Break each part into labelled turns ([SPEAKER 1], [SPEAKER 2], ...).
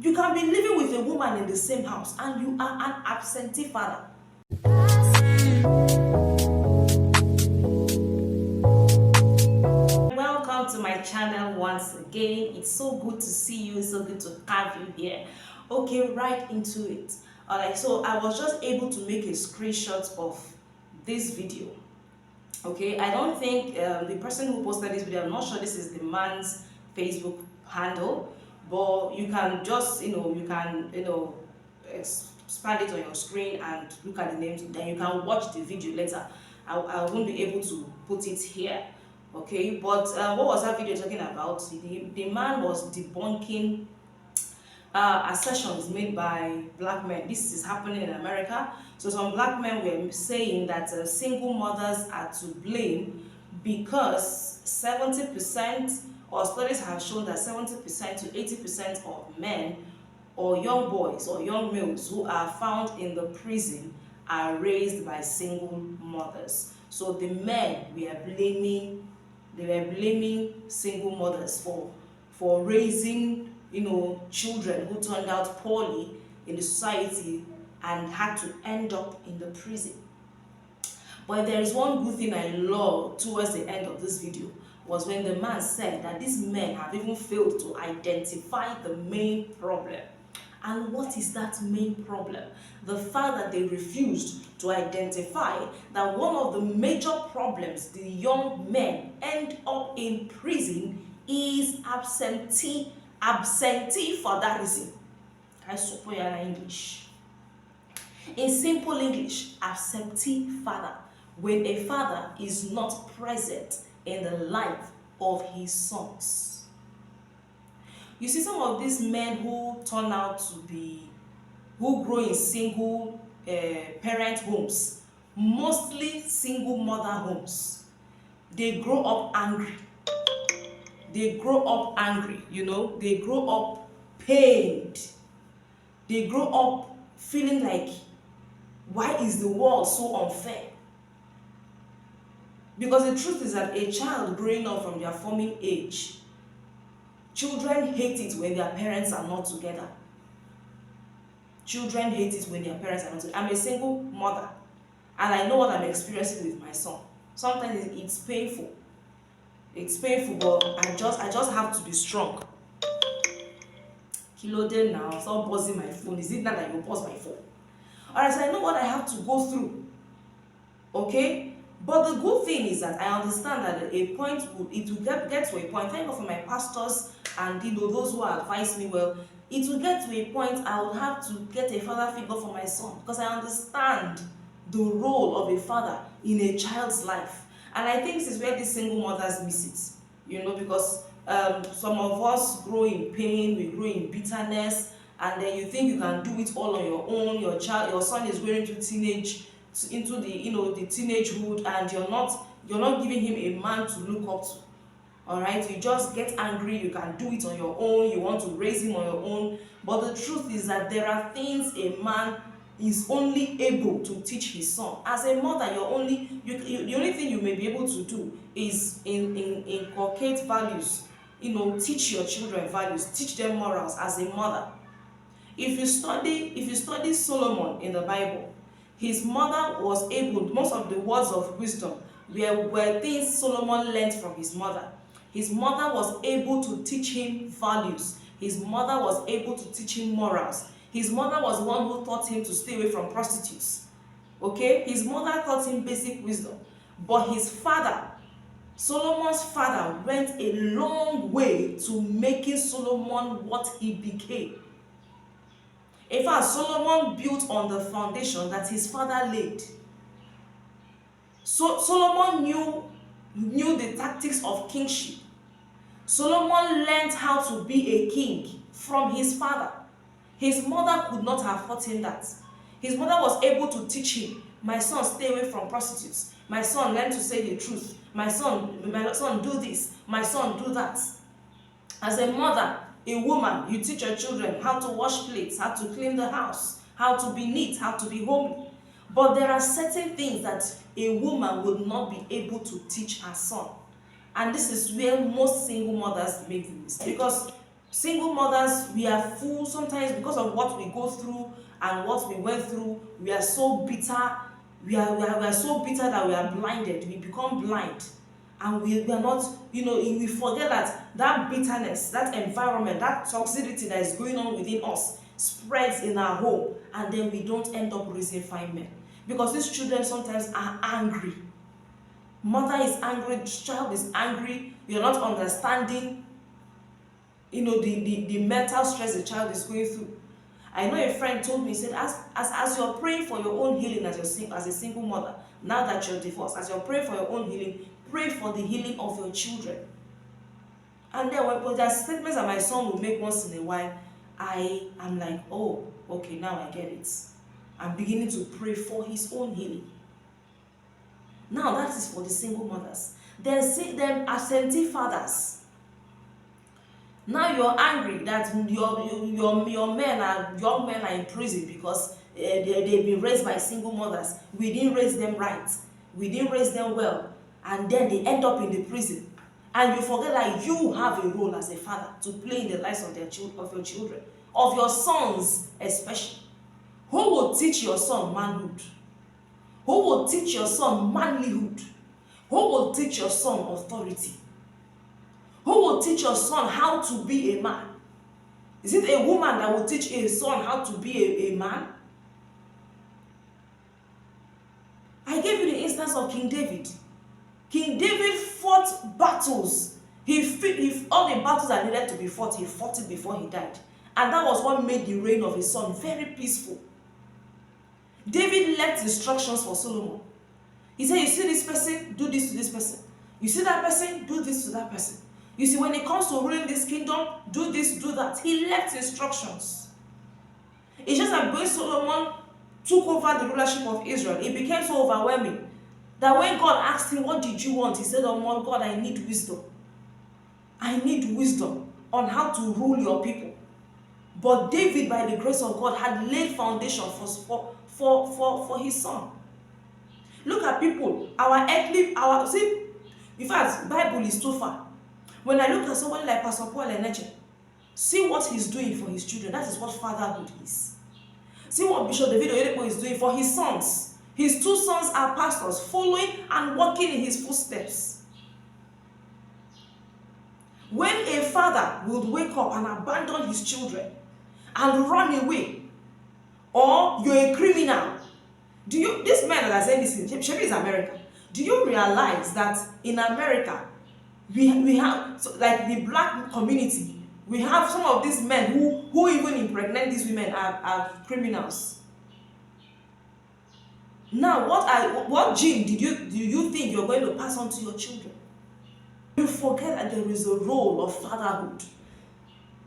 [SPEAKER 1] You can be living with a woman in the same house and you are an absentee father. Welcome to my channel once again. It's so good to see you, so good to have you here. Okay, right into it. Alright, so I was just able to make a screenshot of this video. Okay, I don't think the person who posted this video, I'm not sure this is the man's Facebook handle, but you can just expand it on your screen and look at the names, then you can watch the video later. I won't be able to put it here. Okay, but what was that video talking about? The man was debunking assertions made by black men. This is happening in America. So some black men were saying that single mothers are to blame because 70%, or studies have shown that 70% to 80% of men or young boys or young males who are found in the prison are raised by single mothers. So the men were blaming single mothers for raising children who turned out poorly in the society and had to end up in the prison. But there is one good thing I love towards the end of this video, was when the man said that these men have even failed to identify the main problem. And what is that main problem? The fact that they refused to identify that one of the major problems the young men end up in prison is absentee fatherism. I suppose in English. In simple English, absentee father, when a father is not present in the life of his sons. You see, some of these men who turn out to be, who grow in single parent homes, mostly single mother homes, they grow up angry. They grow up angry, they grow up pained. They grow up feeling like, why is the world so unfair? Because the truth is that a child growing up from their forming age, children hate it when their parents are not together. Children hate it when their parents are not together. I'm a single mother, and I know what I'm experiencing with my son. Sometimes it's painful. It's painful, but I just have to be strong. Kilo day now, stop buzzing my phone. Is it not that you buzz my phone? Alright, so I know what I have to go through. Okay? But the good thing is that I understand that it will get to a point. Thank God for my pastors and those who advise me well. It will get to a point I will have to get a father figure for my son, because I understand the role of a father in a child's life. And I think this is where these single mothers miss it, because some of us grow in pain, we grow in bitterness, and then you think you can do it all on your own. Your son is going into the teenagehood, and you're not giving him a man to look up to. All right, you just get angry. You can do it on your own. You want to raise him on your own. But the truth is that there are things a man is only able to teach his son. As a mother, the only thing you may be able to do is inculcate values. Teach your children values, teach them morals as a mother. If you study Solomon in the Bible, his mother was able, most of the words of wisdom were things Solomon learned from his mother. His mother was able to teach him values. His mother was able to teach him morals. His mother was the one who taught him to stay away from prostitutes. Okay? His mother taught him basic wisdom. But his father, Solomon's father, went a long way to making Solomon what he became. In fact, Solomon built on the foundation that his father laid. So Solomon knew the tactics of kingship. Solomon learned how to be a king from his father. His mother could not have taught him that. His mother was able to teach him, my son, stay away from prostitutes. My son, learn to say the truth. My son, do this. My son, do that. As a mother, a woman, you teach your children how to wash plates, how to clean the house, how to be neat, how to be homely. But there are certain things that a woman would not be able to teach her son. And this is where most single mothers make the mistake. Because Single mothers, we are full sometimes because of what we go through and what we went through. We are so bitter. We are so bitter that we are blinded. We become blind. And we are not, we forget that bitterness, that environment, that toxicity that is going on within us spreads in our home, and then we don't end up raising fine men. Because these children sometimes are angry. Mother is angry, child is angry, you're not understanding, the mental stress the child is going through. I know a friend told me, he said, as you're praying for your own healing as a single mother, now that you're divorced, as you're praying for your own healing, pray for the healing of your children. And then when there are statements that my son will make once in a while, I am like, oh, okay, now I get it. I'm beginning to pray for his own healing. Now that is for the single mothers. Then see them absentee fathers. Now you're angry that your men are young men are in prison because they've been raised by single mothers. We didn't raise them right. We didn't raise them well. And then they end up in the prison. And you forget that you have a role as a father to play in the lives of your children, of your sons especially. Who will teach your son manhood? Who will teach your son manlyhood? Who will teach your son authority? Who will teach your son how to be a man? Is it a woman that will teach a son how to be a man? I gave you the instance of King David. King David fought battles. All the battles that needed to be fought, he fought it before he died. And that was what made the reign of his son very peaceful. David left instructions for Solomon. He said, you see this person, do this to this person. You see that person, do this to that person. You see, when it comes to ruling this kingdom, do this, do that. He left instructions. It's just that when Solomon took over the rulership of Israel, it became so overwhelming that when God asked him, what did you want? He said, oh my God, I need wisdom. I need wisdom on how to rule your people. But David, by the grace of God, had laid foundation for his son. Look at people, in fact, Bible is too far. When I look at someone like Pastor Paul Eneche, see what he's doing for his children. That is what fatherhood is. See what Bishop David Oyedepo is doing for his sons. His two sons are pastors, following and walking in his footsteps. When a father would wake up and abandon his children and run away, or you're a criminal, this man that are saying this, Shebi is America. Do you realize that in America, we have, so like the black community, we have some of these men who even impregnate these women are criminals. Now, what gene do you think you're going to pass on to your children? You forget that there is a role of fatherhood.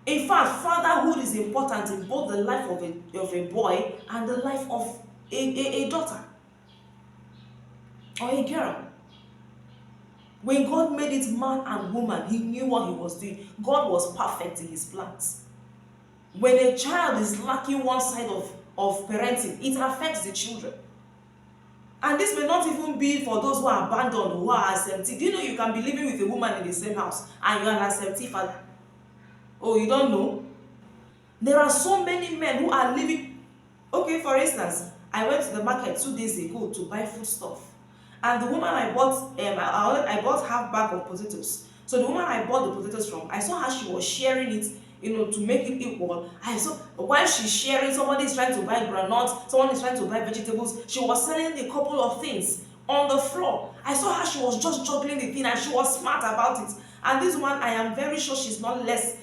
[SPEAKER 1] In fact, fatherhood is important in both the life of a boy and the life of a daughter or a girl. When God made it man and woman, he knew what he was doing. God was perfect in his plans. When a child is lacking one side of parenting, it affects the children. And this may not even be for those who are abandoned, who are absentee. Do you know you can be living with a woman in the same house and you're an absentee father? Oh, you don't know? There are so many men who are living. Okay, for instance, I went to the market 2 days ago to buy food stuff. And the woman I bought, I bought half bag of potatoes. So the woman I bought the potatoes from, I saw how she was sharing it, to make it equal. I saw while she's sharing, somebody is trying to buy groundnuts, someone is trying to buy vegetables. She was selling a couple of things on the floor. I saw how she was just juggling the thing and she was smart about it. And this woman, I am very sure she's nothing less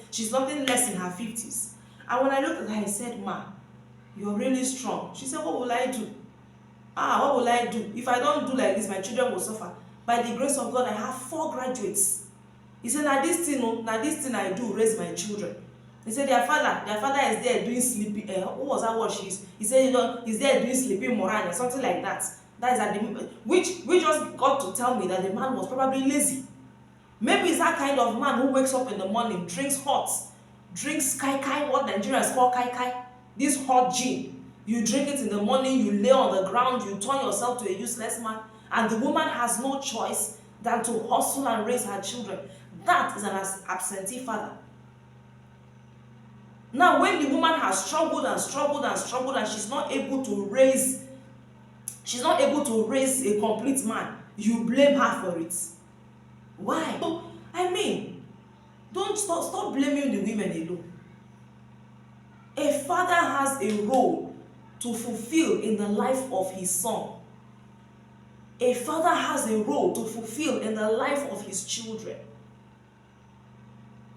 [SPEAKER 1] in her 50s. And when I looked at her, I said, Ma, you're really strong. She said, what will I do? What will I do? If I don't do like this, my children will suffer. By the grace of God, I have 4 graduates. He said, now this thing I do, raise my children. He said, their father is there doing sleeping. What was that word she used? He said, he's there doing sleeping moran or something like that. That is at the which just got to tell me that the man was probably lazy. Maybe it's that kind of man who wakes up in the morning, drinks kai kai, what Nigerians call kai kai, this hot gin. You drink it in the morning, you lay on the ground, you turn yourself to a useless man, and the woman has no choice than to hustle and raise her children. That is an absentee father. Now, when the woman has struggled and struggled and struggled and she's not able to raise a complete man, you blame her for it. Why? So, I mean, don't stop blaming the women alone. A father has a role to fulfill in the life of his son. A father has a role to fulfill in the life of his children.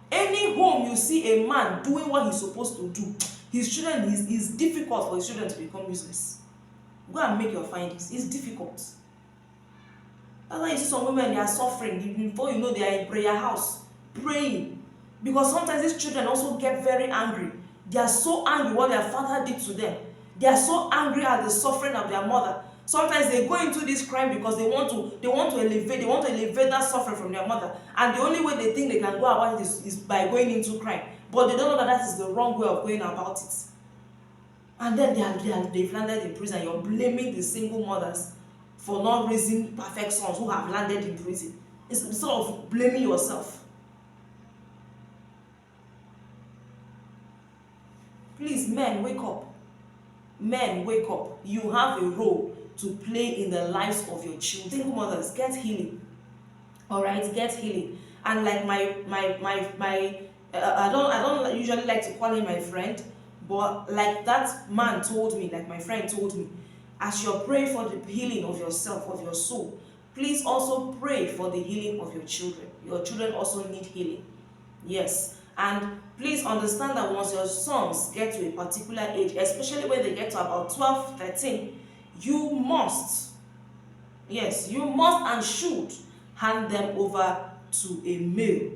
[SPEAKER 1] Any home you see a man doing what he's supposed to do, his children, is difficult for his children to become useless. Go and make your findings. It's difficult. That's why you see some women, they are suffering. Before you know, they are in prayer house praying. Because sometimes these children also get very angry. They are so angry what their father did to them. They are so angry at the suffering of their mother. Sometimes they go into this crime because they want to elevate that suffering from their mother. And the only way they think they can go about it is by going into crime. But they don't know that that is the wrong way of going about it. And then they've landed in prison. You're blaming the single mothers for not raising perfect sons who have landed in prison. It's sort of blaming yourself. Please, men, wake up. Men, wake up. You have a role to play in the lives of your children. Single mothers, get healing. All right, get healing. And like I don't usually like to call him my friend, but like that man told me, like my friend told me, as you're praying for the healing of yourself, of your soul, please also pray for the healing of your children. Your children also need healing. Yes. And please understand that once your sons get to a particular age, especially when they get to about 12, 13, you must, yes, you must and should hand them over to a male.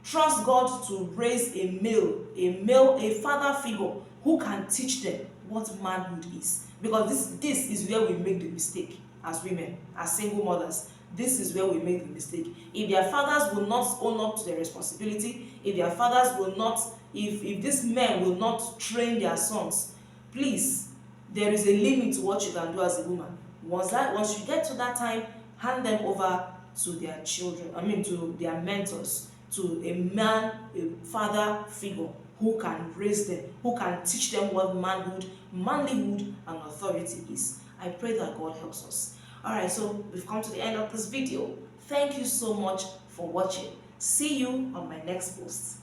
[SPEAKER 1] Trust God to raise a father figure who can teach them what manhood is. Because this is where we make the mistake as women, as single mothers. This is where we make the mistake. If their fathers will not own up to their responsibility, if their fathers will not, if these men will not train their sons, please, there is a limit to what you can do as a woman. Once you get to that time, hand them over to their children, to their mentors, to a man, a father figure who can raise them, who can teach them what manhood, manlyhood, and authority is. I pray that God helps us. Alright, so we've come to the end of this video. Thank you so much for watching. See you on my next post.